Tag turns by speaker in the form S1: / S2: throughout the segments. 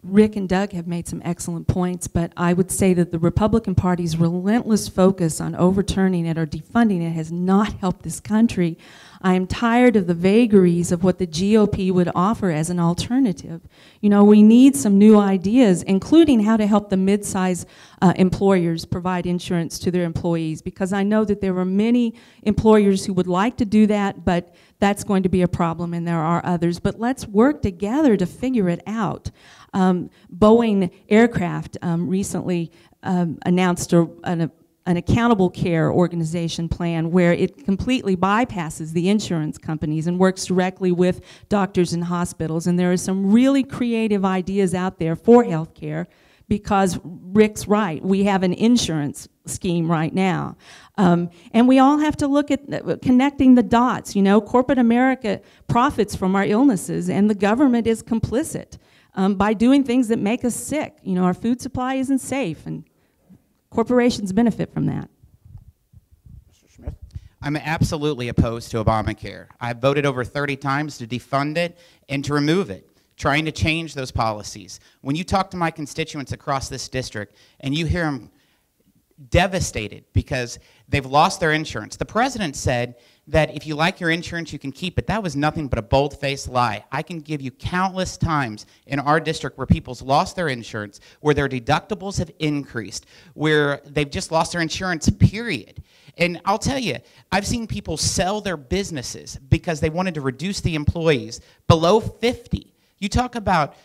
S1: Rick and Doug have made some excellent points, but I would say that the Republican Party's relentless focus on overturning it or defunding it has not helped this country. I am tired of the vagaries of what the GOP would offer as an alternative. You know, we need some new ideas, including how to help the mid-size employers provide insurance to their employees, because I know that there are many employers who would like to do that, but that's going to be a problem, and there are others. But let's work together to figure it out. Boeing Aircraft recently announced an accountable care organization plan where it completely bypasses the insurance companies and works directly with doctors and hospitals. And there are some really creative ideas out there for healthcare, because Rick's right, we have an insurance scheme right now. And we all have to look at connecting the dots. You know, corporate America profits from our illnesses, and the government is complicit by doing things that make us sick. You know, our food supply isn't safe, and corporations benefit from that.
S2: Mr. Smith?
S3: I'm absolutely opposed to Obamacare. I've voted over 30 times to defund it and to remove it, trying to change those policies. When you talk to my constituents across this district and you hear them devastated because they've lost their insurance. The president said that if you like your insurance, you can keep it. That was nothing but a bold-faced lie. I can give you countless times in our district where people's lost their insurance, where their deductibles have increased, where they've just lost their insurance, period. And I'll tell you, I've seen people sell their businesses because they wanted to reduce the employees below 50. You talk about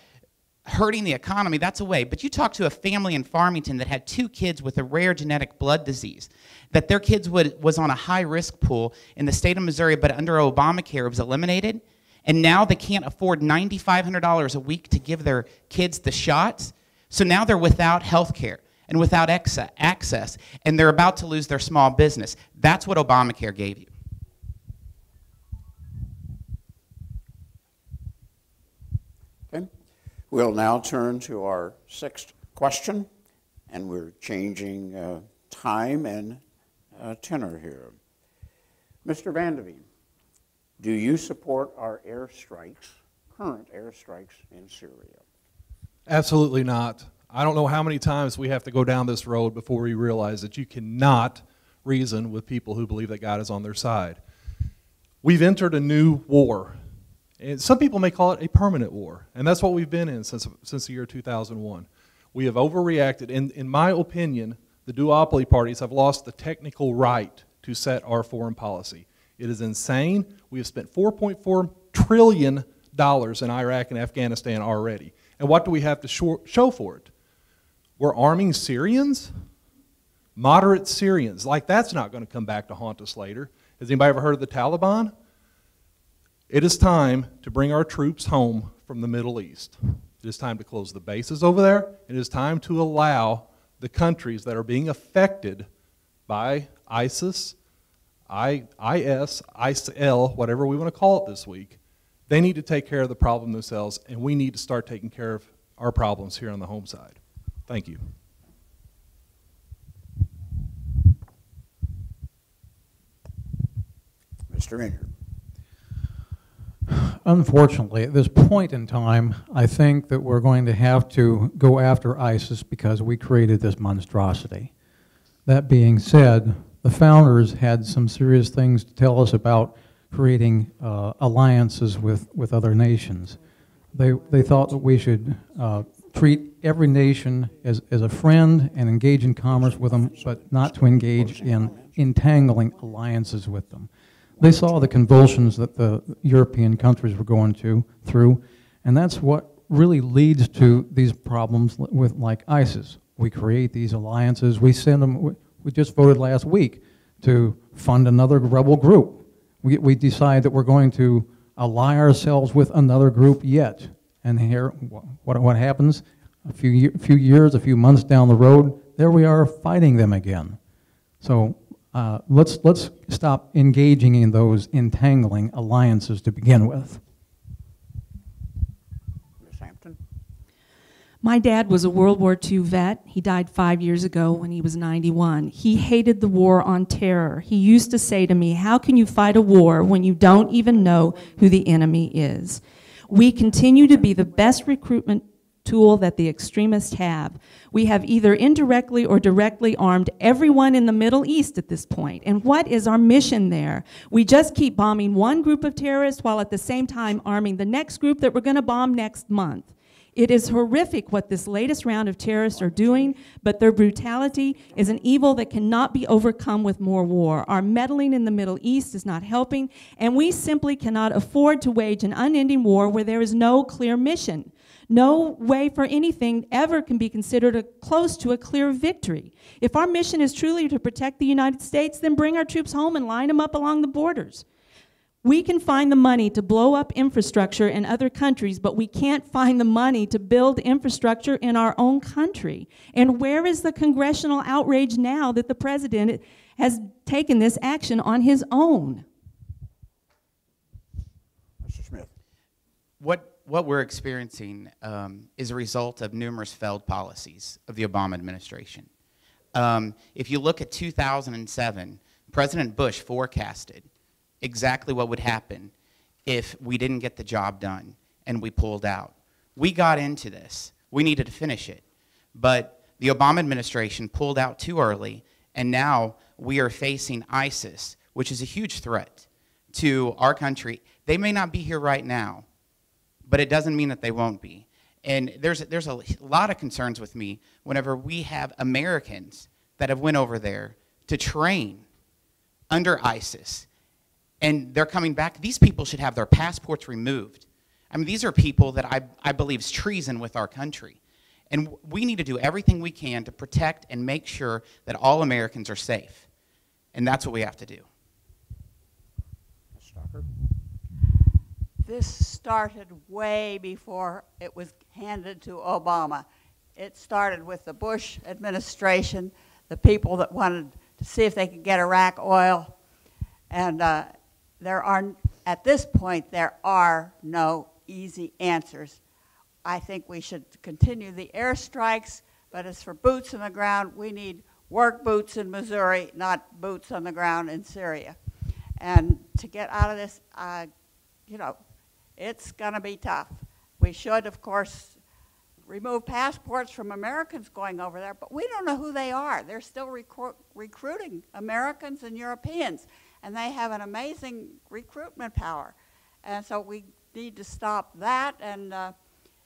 S3: hurting the economy, that's a way. But you talk to a family in Farmington that had 2 kids with a rare genetic blood disease, that their kids was on a high-risk pool in the state of Missouri, but under Obamacare it was eliminated, and now they can't afford $9,500 a week to give their kids the shots. So now they're without health care and without access, and they're about to lose their small business. That's what Obamacare gave you.
S2: We'll now turn to our 6th question, and we're changing time and tenor here. Mr. Vandeveen, do you support our airstrikes, current airstrikes in Syria?
S4: Absolutely not. I don't know how many times we have to go down this road before we realize that you cannot reason with people who believe that God is on their side. We've entered a new war. And some people may call it a permanent war, and that's what we've been in since the year 2001. We have overreacted. In my opinion, the duopoly parties have lost the technical right to set our foreign policy. It is insane. We have spent $4.4 trillion in Iraq and Afghanistan already. And what do we have to show for it? We're arming Syrians? Moderate Syrians. Like that's not going to come back to haunt us later. Has anybody ever heard of the Taliban? It is time to bring our troops home from the Middle East. It is time to close the bases over there. It is time to allow the countries that are being affected by ISIS, ISIL, whatever we want to call it this week, they need to take care of the problem themselves, and we need to start taking care of our problems here on the home side. Thank you.
S2: Mr. Ingram.
S5: Unfortunately, at this point in time, I think that we're going to have to go after ISIS because we created this monstrosity. That being said, the founders had some serious things to tell us about creating alliances with other nations. They thought that we should treat every nation as a friend and engage in commerce with them, but not to engage in entangling alliances with them. They saw the convulsions that the European countries were going through, and that's what really leads to these problems with like ISIS. We create these alliances. We send them. We just voted last week to fund another rebel group. We decide that we're going to ally ourselves with another group yet, and here, what happens? A few years, a few months down the road, there we are fighting them again. So. Let's stop engaging in those entangling alliances to begin with.
S2: Ms. Hampton?
S1: My dad was a World War II vet. He died 5 years ago when he was 91. He hated the war on terror. He used to say to me, "How can you fight a war when you don't even know who the enemy is?" We continue to be the best recruitment tool that the extremists have. We have either indirectly or directly armed everyone in the Middle East at this point. And what is our mission there? We just keep bombing one group of terrorists while at the same time arming the next group that we're going to bomb next month. It is horrific what this latest round of terrorists are doing, but their brutality is an evil that cannot be overcome with more war. Our meddling in the Middle East is not helping, and we simply cannot afford to wage an unending war where there is no clear mission. No way for anything ever can be considered close to a clear victory. If our mission is truly to protect the United States, then bring our troops home and line them up along the borders. We can find the money to blow up infrastructure in other countries, but we can't find the money to build infrastructure in our own country. And where is the congressional outrage now that the president has taken this action on his own?
S2: Mr. Smith.
S3: What we're experiencing is a result of numerous failed policies of the Obama administration. If you look at 2007, President Bush forecasted exactly what would happen if we didn't get the job done and we pulled out. We got into this. We needed to finish it. But the Obama administration pulled out too early, and now we are facing ISIS, which is a huge threat to our country. They may not be here right now, but it doesn't mean that they won't be. And there's a lot of concerns with me whenever we have Americans that have went over there to train under ISIS, and they're coming back. These people should have their passports removed. I mean, these are people that I believe is treason with our country. And we need to do everything we can to protect and make sure that all Americans are safe. And that's what we have to do.
S2: Stocker.
S6: This started way before it was handed to Obama. It started with the Bush administration, the people that wanted to see if they could get Iraq oil. And at this point, there are no easy answers. I think we should continue the airstrikes, but as for boots on the ground, we need work boots in Missouri, not boots on the ground in Syria. And to get out of this, you know, it's going to be tough. We should, of course, remove passports from Americans going over there, but we don't know who they are. They're still recruiting Americans and Europeans, and they have an amazing recruitment power. And so we need to stop that, and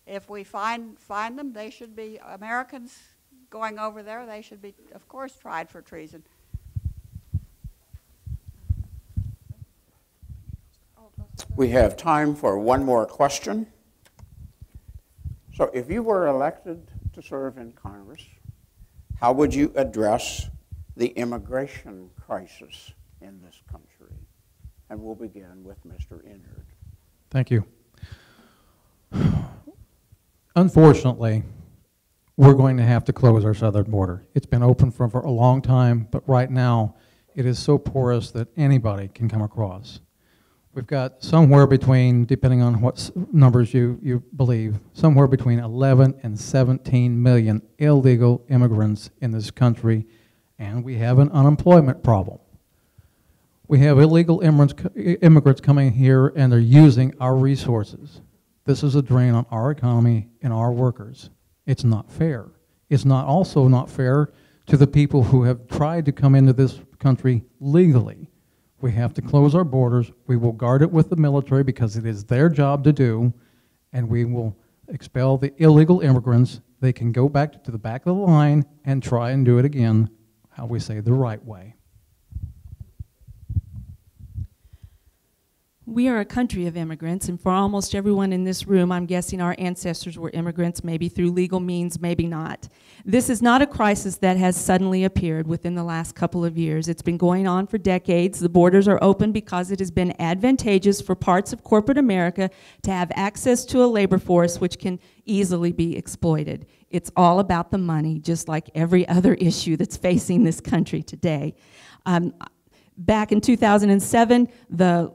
S6: if we find them, they should be, Americans going over there, they should be, of course, tried for treason.
S2: We have time for one more question. So if you were elected to serve in Congress, how would you address the immigration crisis in this country? And we'll begin with Mr. Inard.
S5: Thank you. Unfortunately, we're going to have to close our southern border. It's been open for a long time, but right now it is so porous that anybody can come across. We've got somewhere between, depending on what numbers you believe, somewhere between 11 and 17 million illegal immigrants in this country, and we have an unemployment problem. We have illegal immigrants coming here, and they're using our resources. This is a drain on our economy and our workers. It's not fair. It's also not fair to the people who have tried to come into this country legally. We have to close our borders. We will guard it with the military because it is their job to do, and we will expel the illegal immigrants. They can go back to the back of the line and try and do it again, how we say, the right way.
S1: We are a country of immigrants, and for almost everyone in this room, I'm guessing our ancestors were immigrants, maybe through legal means, maybe not. This is not a crisis that has suddenly appeared within the last couple of years. It's been going on for decades. The borders are open because it has been advantageous for parts of corporate America to have access to a labor force which can easily be exploited. It's all about the money, just like every other issue that's facing this country today. Back in 2007, the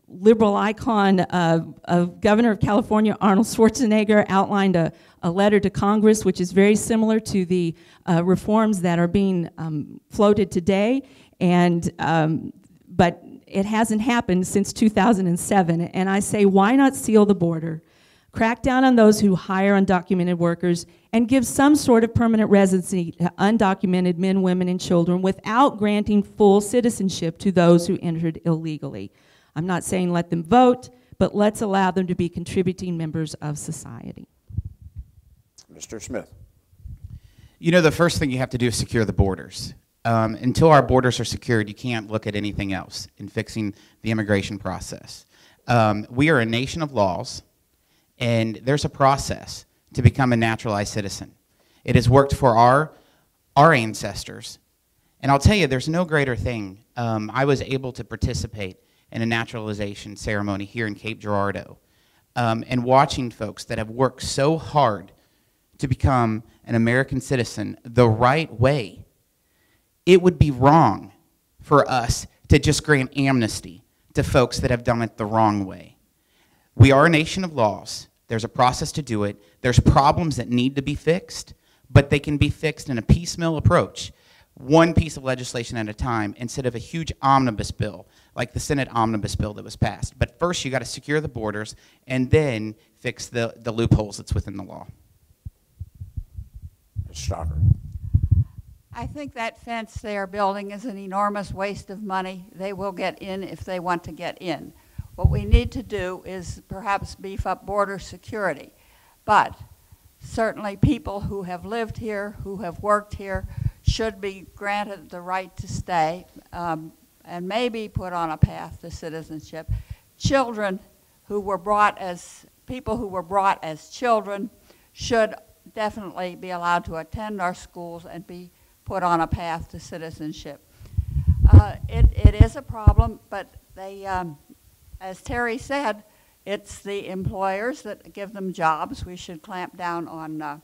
S1: liberal icon of Governor of California, Arnold Schwarzenegger, outlined a letter to Congress which is very similar to the reforms that are being floated today, but it hasn't happened since 2007. And I say, why not seal the border? crack down on those who hire undocumented workers, and give some sort of permanent residency to undocumented men, women, and children without granting full citizenship to those who entered illegally. I'm not saying let them vote, but let's allow them to be contributing members of society.
S2: Mr. Smith.
S3: You know, the first thing you have to do is secure the borders. Until our borders are secured, you can't look at anything else in fixing the immigration process. We are a nation of laws, and there's a process to become a naturalized citizen. It has worked for our ancestors. And I'll tell you, there's no greater thing. I was able to participate in a naturalization ceremony here in Cape Girardeau, and watching folks that have worked so hard to become an American citizen the right way. It would be wrong for us to just grant amnesty to folks that have done it the wrong way. We are a nation of laws. There's a process to do it. There's problems that need to be fixed, but they can be fixed in a piecemeal approach, one piece of legislation at a time, instead of a huge omnibus bill, like the Senate omnibus bill that was passed. But first, you got to secure the borders, and then fix the loopholes that's within the law.
S2: Ms. Stocker.
S6: I think that fence they are building is an enormous waste of money. They will get in if they want to get in. What we need to do is perhaps beef up border security. But certainly people who have lived here, who have worked here, should be granted the right to stay and maybe put on a path to citizenship. Children who were brought as, people who were brought as children should definitely be allowed to attend our schools and be put on a path to citizenship. It is a problem, but they, as Terry said, it's the employers that give them jobs. We should clamp down on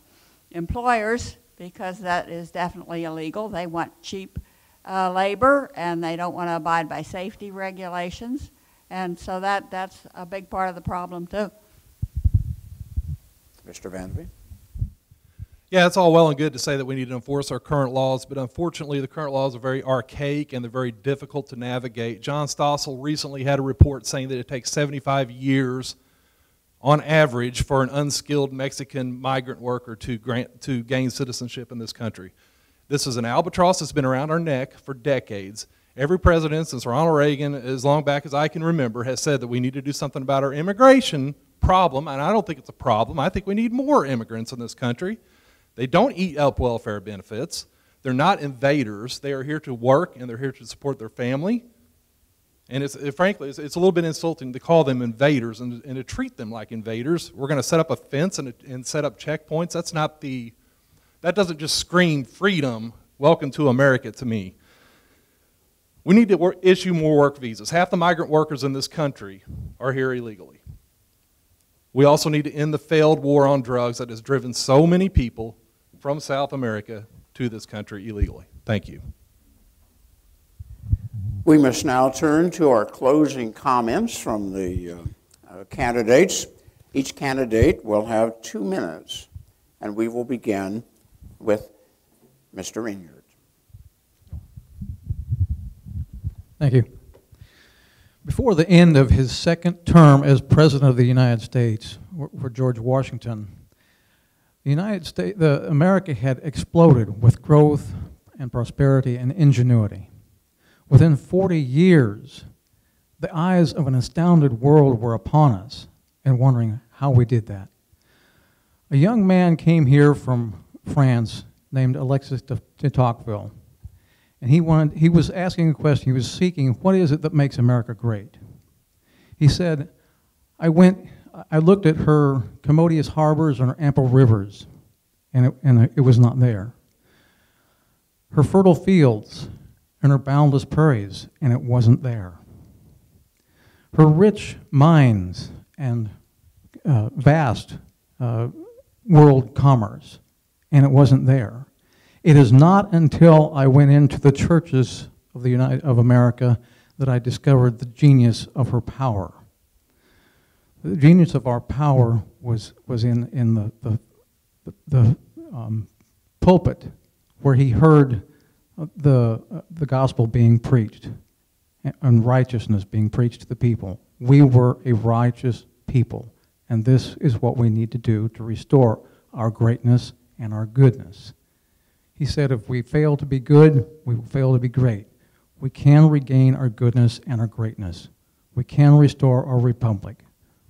S6: employers because that is definitely illegal. They want cheap labor and they don't want to abide by safety regulations. And so that's a big part of the problem too.
S2: Mr. Vanderveen.
S4: Yeah, it's all well and good to say that we need to enforce our current laws, but unfortunately the current laws are very archaic and they're very difficult to navigate. John Stossel recently had a report saying that it takes 75 years on average for an unskilled Mexican migrant worker to gain citizenship in this country. This is an albatross that's been around our neck for decades. Every president since Ronald Reagan, as long back as I can remember, has said that we need to do something about our immigration problem, and I don't think it's a problem. I think we need more immigrants in this country. They don't eat up welfare benefits. They're not invaders. They are here to work and they're here to support their family. And frankly, it's a little bit insulting to call them invaders and to treat them like invaders. We're going to set up a fence and set up checkpoints. That doesn't just scream freedom, welcome to America to me. We need to issue more work visas. Half the migrant workers in this country are here illegally. We also need to end the failed war on drugs that has driven so many people from South America to this country illegally. Thank you.
S2: We must now turn to our closing comments from the candidates. Each candidate will have 2 minutes, and we will begin with Mr. Enyart.
S5: Thank you. Before the end of his second term as President of the United States for George Washington, America had exploded with growth and prosperity and ingenuity. Within 40 years, the eyes of an astounded world were upon us and wondering how we did that. A young man came here from France named Alexis de Tocqueville, and he was asking a question. He was seeking, what is it that makes America great? He said, I looked at her commodious harbors and her ample rivers, and it was not there. Her fertile fields and her boundless prairies, and it wasn't there. Her rich mines and vast world commerce, and it wasn't there. It is not until I went into the churches of America that I discovered the genius of her power. The genius of our power was in the pulpit, where he heard the gospel being preached and righteousness being preached to the people. We were a righteous people, And this is what we need to do to restore our greatness and our goodness. He said if we fail to be good, we will fail to be great. We can regain our goodness and our greatness. We can restore our republic.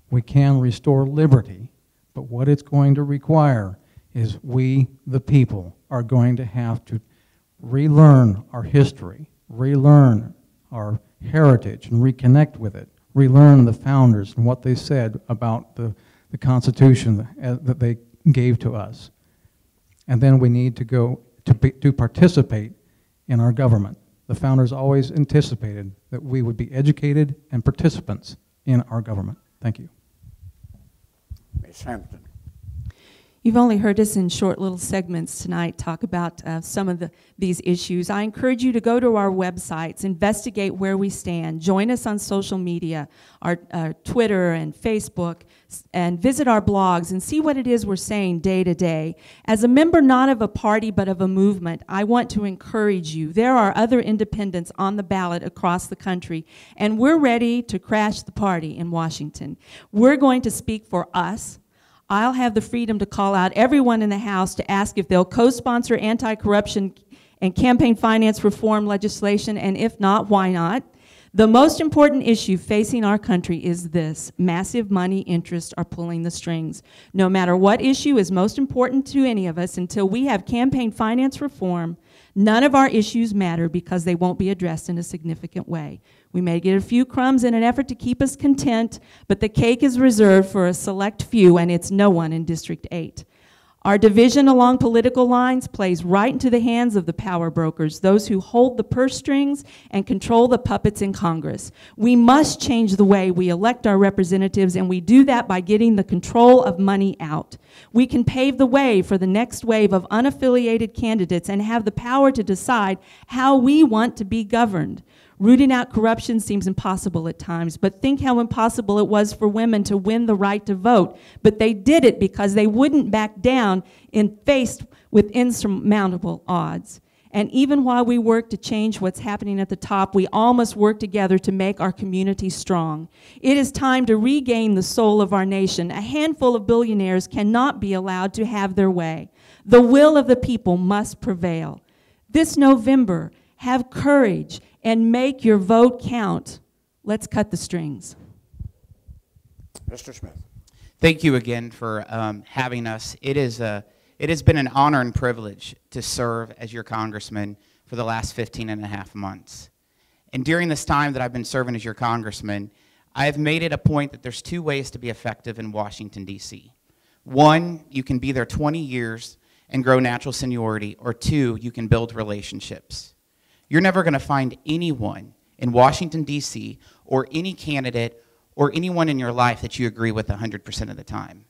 S5: We can restore liberty. But what it's going to require is we, the people, are going to have to relearn our history, relearn our heritage, and reconnect with it, relearn the founders and what they said about the Constitution that they gave to us. And then we need to go to participate in our government. The founders always anticipated that we would be educated and participants in our government. Thank you.
S2: Ms. Hampton.
S1: You've only heard us in short little segments tonight talk about some of these issues. I encourage you to go to our websites, investigate where we stand, join us on social media, our Twitter and Facebook, and visit our blogs and see what it is we're saying day to day. As a member not of a party but of a movement, I want to encourage you. There are other independents on the ballot across the country, and we're ready to crash the party in Washington. We're going to speak for us. I'll have the freedom to call out everyone in the House to ask if they'll co-sponsor anti-corruption and campaign finance reform legislation, and if not, why not? The most important issue facing our country is this: massive money interests are pulling the strings. No matter what issue is most important to any of us, until we have campaign finance reform, none of our issues matter because they won't be addressed in a significant way. We may get a few crumbs in an effort to keep us content, but the cake is reserved for a select few, and it's no one in District 8. Our division along political lines plays right into the hands of the power brokers, those who hold the purse strings and control the puppets in Congress. We must change the way we elect our representatives, and we do that by getting the control of money out. We can pave the way for the next wave of unaffiliated candidates and have the power to decide how we want to be governed. Rooting out corruption seems impossible at times, but think how impossible it was for women to win the right to vote. But they did it because they wouldn't back down in faced with insurmountable odds. And even while we work to change what's happening at the top, we all must work together to make our community strong. It is time to regain the soul of our nation. A handful of billionaires cannot be allowed to have their way. The will of the people must prevail. This November, have courage and make your vote count. Let's cut the strings.
S2: Mr. Smith.
S3: Thank you again for having us. It has been an honor and privilege to serve as your congressman for the last 15 and a half months. And during this time that I've been serving as your congressman, I have made it a point that there's two ways to be effective in Washington, D.C. One, you can be there 20 years and grow natural seniority, or two, you can build relationships. You're never going to find anyone in Washington, D.C., or any candidate or anyone in your life that you agree with 100% of the time.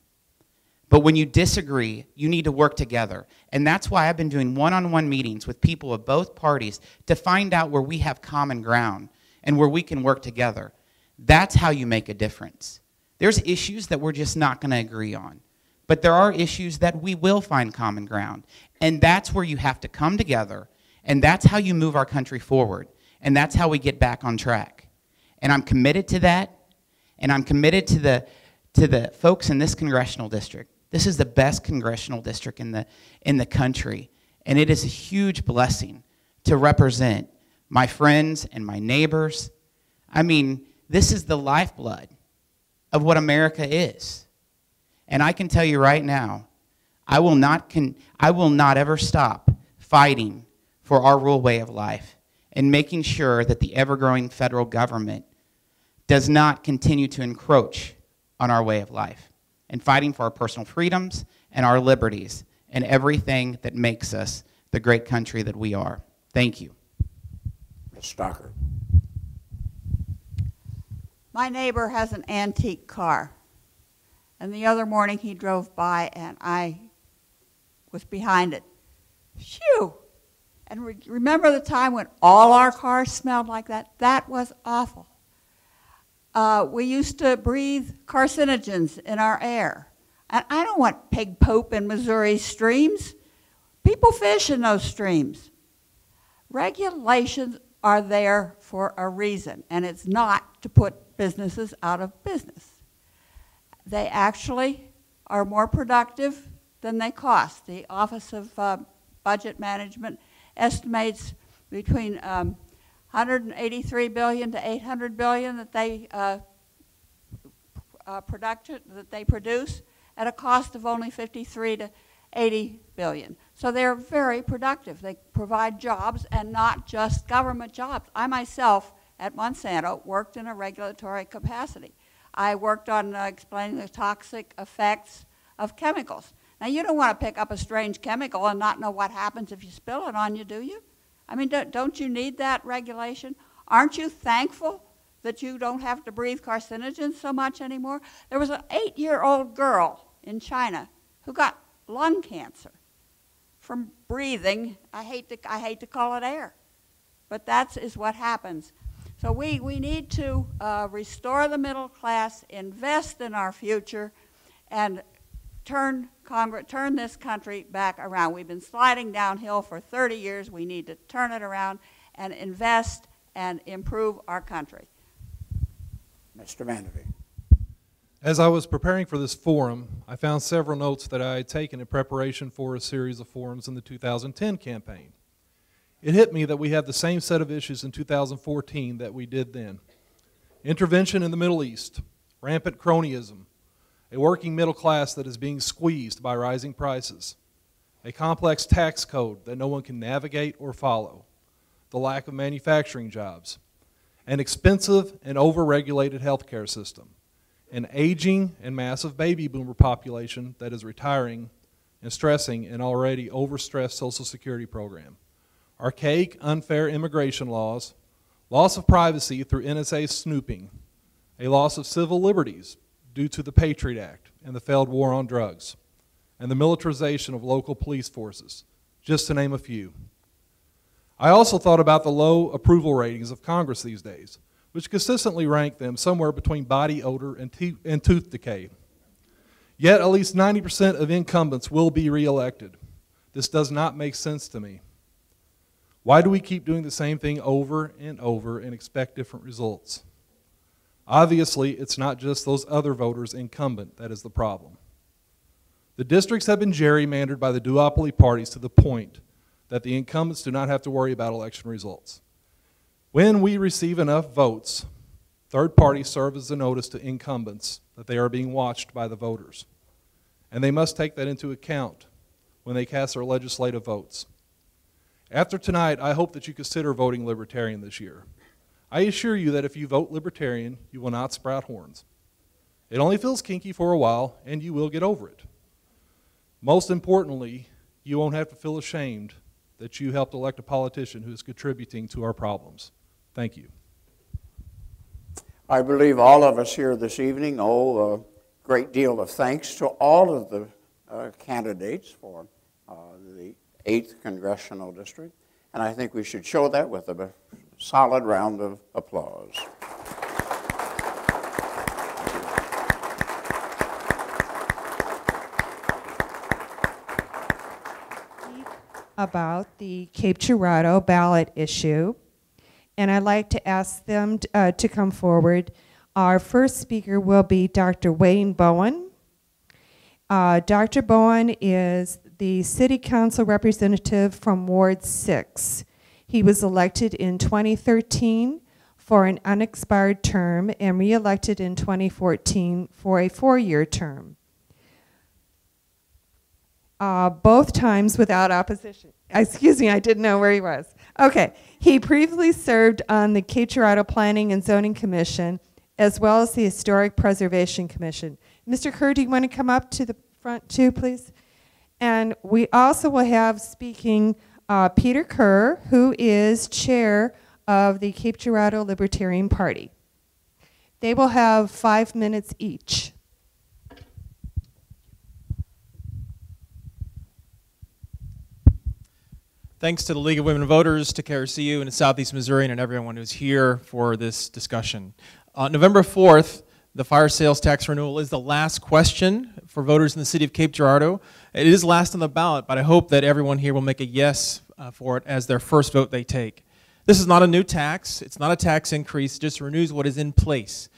S3: But when you disagree, you need to work together. And that's why I've been doing one-on-one meetings with people of both parties to find out where we have common ground and where we can work together. That's how you make a difference. There's issues that we're just not going to agree on. But there are issues that we will find common ground. And that's where you have to come together. And that's how you move our country forward. And that's how we get back on track. And I'm committed to that. And I'm committed to the folks in this congressional district. This is the best congressional district in the country. And it is a huge blessing to represent my friends and my neighbors. I mean, this is the lifeblood of what America is. And I can tell you right now, I will not ever stop fighting for our rural way of life and making sure that the ever-growing federal government does not continue to encroach on our way of life, and fighting for our personal freedoms and our liberties and everything that makes us the great country that we are. Thank you.
S2: Ms. Stocker.
S6: My neighbor has an antique car, and the other morning he drove by and I was behind it. Phew! And remember the time when all our cars smelled like that? That was awful. We used to breathe carcinogens in our air. And I don't want pig poop in Missouri streams. People fish in those streams. Regulations are there for a reason, and it's not to put businesses out of business. they actually are more productive than they cost. The Office of Budget Management estimates between 183 billion to 800 billion that they produce at a cost of only 53 to 80 billion. So they're very productive. They provide jobs, and not just government jobs. I myself at Monsanto worked in a regulatory capacity. I worked on explaining the toxic effects of chemicals. Now, you don't want to pick up a strange chemical and not know what happens if you spill it on you, do you? I mean, don't you need that regulation? Aren't you thankful that you don't have to breathe carcinogens so much anymore? There was an 8-year-old girl in China who got lung cancer from breathing. I hate to call it air, but that is what happens. So we need to restore the middle class, invest in our future, and turn this country back around. We've been sliding downhill for 30 years. We need to turn it around and invest and improve our country.
S2: Mr. Vanderveen.
S4: As I was preparing for this forum, I found several notes that I had taken in preparation for a series of forums in the 2010 campaign. It hit me that we have the same set of issues in 2014 that we did then. Intervention in the Middle East, rampant cronyism, a working middle class that is being squeezed by rising prices, a complex tax code that no one can navigate or follow, the lack of manufacturing jobs, an expensive and over-regulated healthcare system, an aging and massive baby boomer population that is retiring and stressing an already overstressed Social Security program, archaic, unfair immigration laws, loss of privacy through NSA snooping, a loss of civil liberties due to the Patriot Act and the failed war on drugs, and the militarization of local police forces, just to name a few. I also thought about the low approval ratings of Congress these days, which consistently rank them somewhere between body odor and tooth decay. Yet at least 90% of incumbents will be reelected. This does not make sense to me. Why do we keep doing the same thing over and over and expect different results? Obviously, it's not just those other voters incumbent that is the problem. The districts have been gerrymandered by the duopoly parties to the point that the incumbents do not have to worry about election results. When we receive enough votes, third parties serve as a notice to incumbents that they are being watched by the voters. And they must take that into account when they cast their legislative votes. After tonight, I hope that you consider voting Libertarian this year. I assure you that if you vote Libertarian, you will not sprout horns. It only feels kinky for a while, and you will get over it. Most importantly, you won't have to feel ashamed that you helped elect a politician who is contributing to our problems. Thank you.
S2: I believe all of us here this evening owe a great deal of thanks to all of the candidates for the 8th Congressional District, and I think we should show that with a solid round of applause.
S7: About the Cape Girardeau ballot issue, and I'd like to ask them to come forward. Our first speaker will be Dr. Wayne Bowen. Dr. Bowen is the City Council representative from Ward 6. He was elected in 2013 for an unexpired term and re-elected in 2014 for a 4-year term. Both times without opposition. Excuse me, I didn't know where he was. Okay, he previously served on the Cape Girardeau Planning and Zoning Commission as well as the Historic Preservation Commission. Mr. Kerr, do you want to come up to the front too, please? And we also will have speaking Peter Kerr, who is chair of the Cape Girardeau Libertarian Party. They will have 5 minutes each.
S8: Thanks to the League of Women Voters, to KRCU, and to Southeast Missourian, and everyone who's here for this discussion. November 4th, the fire sales tax renewal is the last question for voters in the city of Cape Girardeau. It is last on the ballot, but I hope that everyone here will make a yes for it as their first vote they take. This is not a new tax. It's not a tax increase. It just renews what is in place.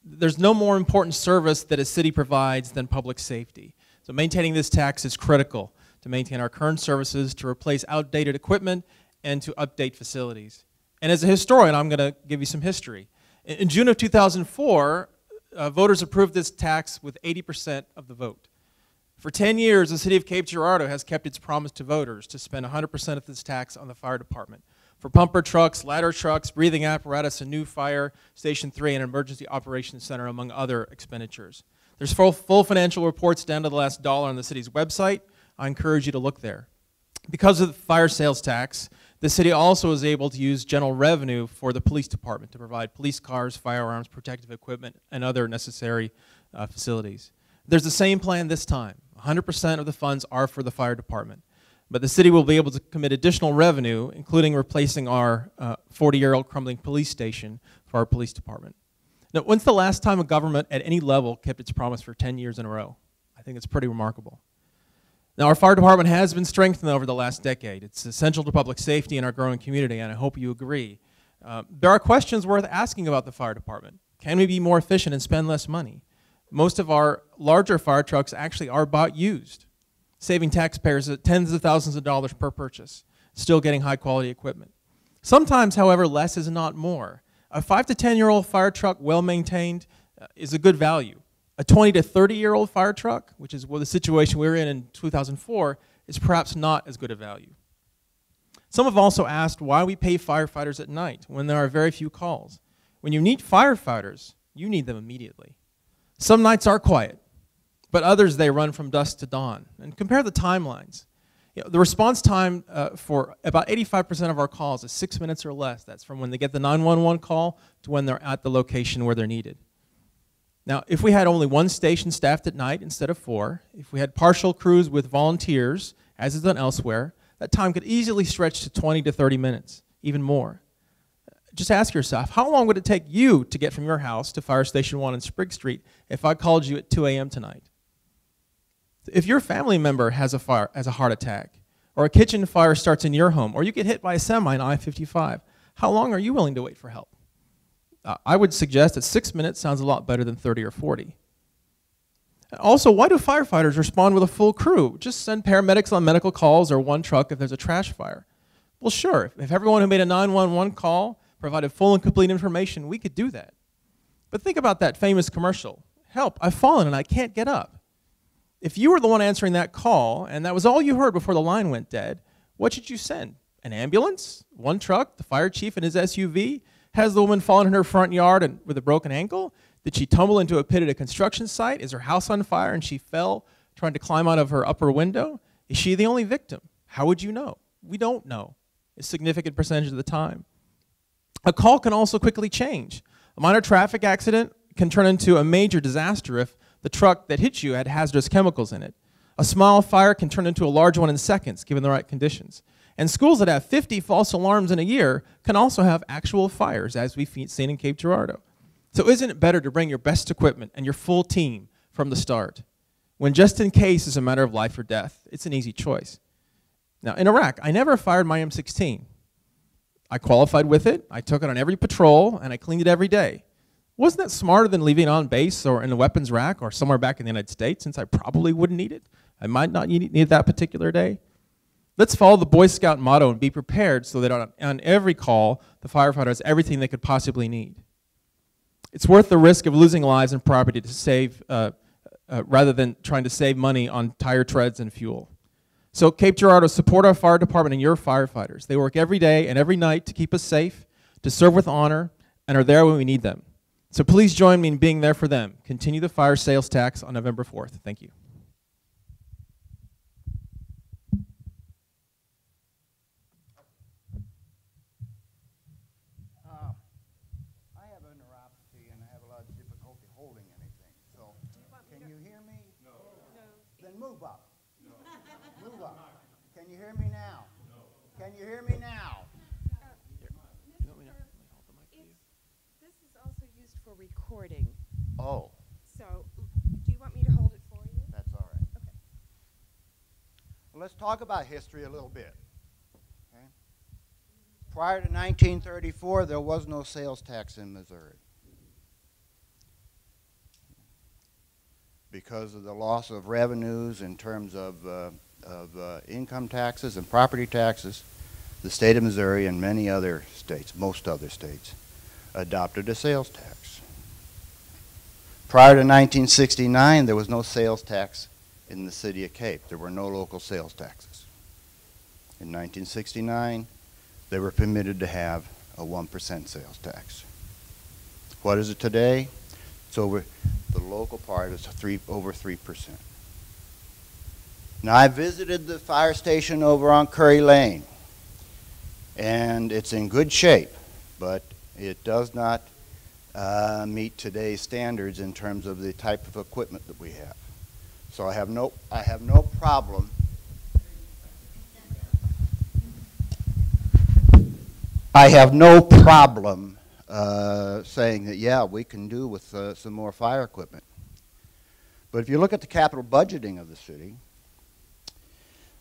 S8: there's no more important service that a city provides than public safety. So maintaining this tax is critical to maintain our current services, to replace outdated equipment, and to update facilities. And as a historian, I'm going to give you some history. In June of 2004, voters approved this tax with 80% of the vote. For 10 years, the city of Cape Girardeau has kept its promise to voters to spend 100% of this tax on the fire department. For pumper trucks, ladder trucks, breathing apparatus, a new fire station 3, and an emergency operations center, among other expenditures. There's full financial reports down to the last dollar on the city's website. I encourage you to look there. Because of the fire sales tax, the city also is able to use general revenue for the police department to provide police cars, firearms, protective equipment, and other necessary facilities. There's the same plan this time. 100% of the funds are for the fire department. But the city will be able to commit additional revenue, including replacing our 40-year-old crumbling police station for our police department. Now, when's the last time a government at any level kept its promise for 10 years in a row? I think it's pretty remarkable. Now, our fire department has been strengthened over the last decade. It's essential to public safety in our growing community, and I hope you agree. There are questions worth asking about the fire department. Can we be more efficient and spend less money? Most of our larger fire trucks actually are bought used, saving taxpayers tens of thousands of dollars per purchase, still getting high-quality equipment. Sometimes, however, less is not more. A 5 to 10-year-old fire truck, well-maintained, is a good value. A 20 to 30-year-old fire truck, which is the situation we were in 2004, is perhaps not as good a value. Some have also asked why we pay firefighters at night when there are very few calls. When you need firefighters, you need them immediately. Some nights are quiet, but others they run from dusk to dawn. And compare the timelines. The response time for about 85% of our calls is 6 minutes or less. That's from when they get the 911 call to when they're at the location where they're needed. Now, if we had only one station staffed at night instead of 4, if we had partial crews with volunteers, as is done elsewhere, that time could easily stretch to 20 to 30 minutes, even more. Just ask yourself, how long would it take you to get from your house to Fire Station 1 on Sprigg Street if I called you at 2 a.m. tonight? If your family member has a heart attack, or a kitchen fire starts in your home, or you get hit by a semi on I-55, how long are you willing to wait for help? I would suggest that 6 minutes sounds a lot better than 30 or 40. Also, why do firefighters respond with a full crew? Just send paramedics on medical calls or one truck if there's a trash fire. Well, sure, if everyone who made a 911 call provided full and complete information, we could do that. But think about that famous commercial. Help, I've fallen and I can't get up. If you were the one answering that call and that was all you heard before the line went dead, what should you send? An ambulance? One truck? The fire chief and his SUV? Has the woman fallen in her front yard and with a broken ankle? Did she tumble into a pit at a construction site? Is her house on fire and she fell trying to climb out of her upper window? Is she the only victim? How would you know? We don't know a significant percentage of the time. A call can also quickly change. A minor traffic accident can turn into a major disaster if the truck that hit you had hazardous chemicals in it. A small fire can turn into a large one in seconds, given the right conditions. And schools that have 50 false alarms in a year can also have actual fires, as we've seen in Cape Girardeau. So isn't it better to bring your best equipment and your full team from the start? When just in case is a matter of life or death, it's an easy choice. Now, in Iraq, I never fired my M16. I qualified with it, I took it on every patrol, and I cleaned it every day. Wasn't that smarter than leaving it on base or in the weapons rack or somewhere back in the United States, since I probably wouldn't need it? I might not need it that particular day. Let's follow the Boy Scout motto and be prepared so that on every call, the firefighter has everything they could possibly need. It's worth the risk of losing lives and property to save, rather than trying to save money on tire treads and fuel. So Cape Girardeau, support our fire department and your firefighters. They work every day and every night to keep us safe, to serve with honor, and are there when we need them. So please join me in being there for them. Continue the fire sales tax on November 4th. Thank you.
S2: I have a neuropathy and I have a lot of difficulty holding anything. So, can you hear me? No. Then move up. No. Move up. Can you hear me now? No. Can you hear me now?
S9: This is also used for recording.
S2: Oh.
S9: So, do you want me to hold it for you?
S2: That's all right.
S9: Okay.
S2: Well, let's talk about history a little bit. Okay? Prior to 1934, there was no sales tax in Missouri.
S10: because of the loss of revenues in terms of income taxes and property taxes, the state of Missouri and many other states, most other states, adopted a sales tax. Prior to 1969, there was no sales tax in the city of Cape. There were no local sales taxes. In 1969, they were permitted to have a 1% sales tax. What is it today? It's over, the local part is over 3%. Now, I visited the fire station over on Curry Lane, and it's in good shape, but it does not meet today's standards in terms of the type of equipment that we have. So I have no problem. I have no problem saying that, yeah, we can do with some more fire equipment. But if you look at the capital budgeting of the city,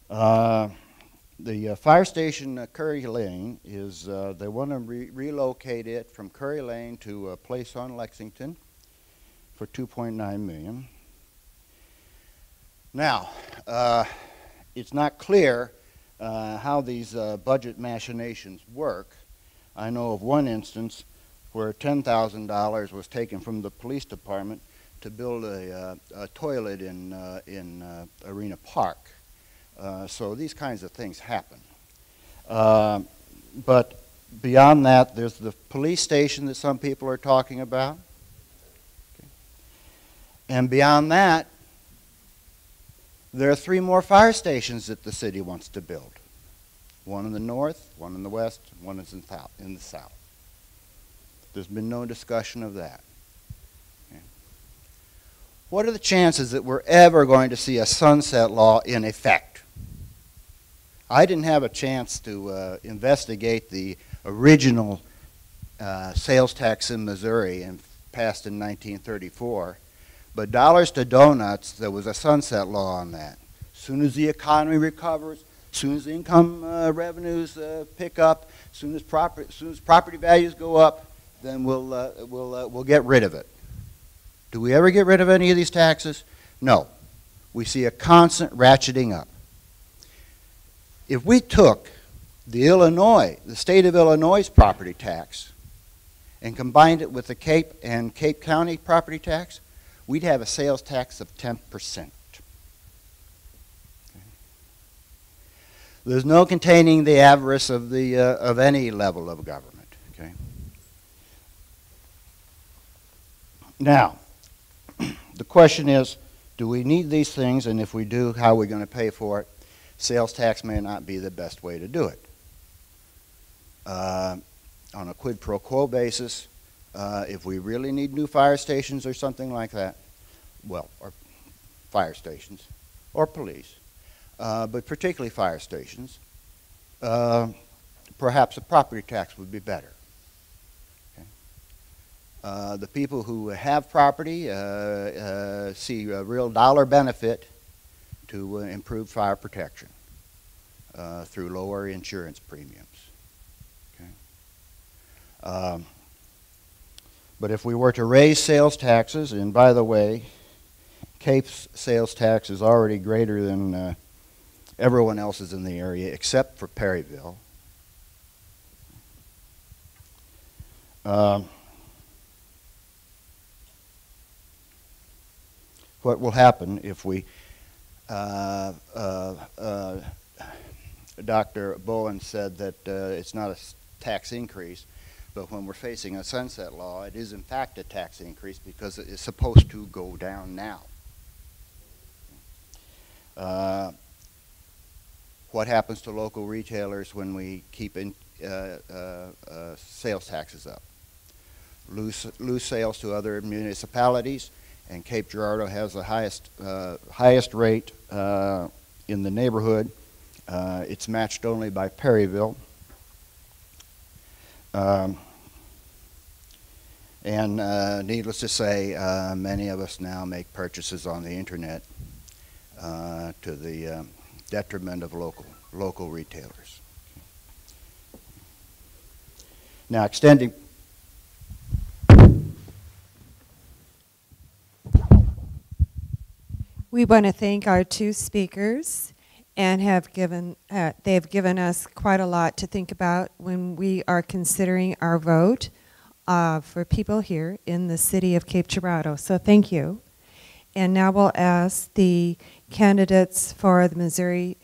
S10: the fire station Curry Lane is, they want to relocate it from Curry Lane to a place on Lexington for $2.9 million. Now, it's not clear how these budget machinations work. I know of one instance where $10,000 was taken from the police department to build a toilet in Arena Park. So these kinds of things happen. But beyond that, there's the police station that some people are talking about. Okay. And beyond that, there are 3 more fire stations that the city wants to build. One in the north, one in the west, one is in the south. There's been no discussion of that. Okay. What are the chances that we're ever going to see a sunset law in effect? I didn't have a chance to investigate the original sales tax in Missouri and passed in 1934, but dollars to donuts, there was a sunset law on that. As soon as the economy recovers, as soon as the income revenues pick up, as soon as property values go up, then we'll get rid of it. Do we ever get rid of any of these taxes? No. We see a constant ratcheting up. If we took the state of Illinois' property tax and combined it with the Cape and Cape County property tax, we'd have a sales tax of 10%. There's no containing the avarice of any level of government. Okay. Now, the question is, do we need these things? And if we do, how are we going to pay for it? Sales tax may not be the best way to do it. On a quid pro quo basis, if we really need new fire stations or something like that, well, or fire stations, or police, but particularly fire stations, perhaps a property tax would be better. Okay. The people who have property see a real dollar benefit to improve fire protection through lower insurance premiums. Okay. But if we were to raise sales taxes, and by the way, Cape's sales tax is already greater than everyone else's in the area except for Perryville. What will happen if we, Dr. Bowen said that it's not a tax increase, but when we're facing a sunset law, it is in fact a tax increase because it is supposed to go down now. What happens to local retailers when we keep sales taxes up? Lose sales to other municipalities, and Cape Girardeau has the highest rate in the neighborhood. It's matched only by Perryville. And needless to say, many of us now make purchases on the internet to the detriment of local retailers. Now, extending
S7: We want to thank our two speakers and they've given us quite a lot to think about when we are considering our vote for people here in the city of Cape Girardeau. So thank you. And now we'll ask the candidates for the Missouri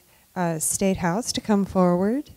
S7: State House to come forward.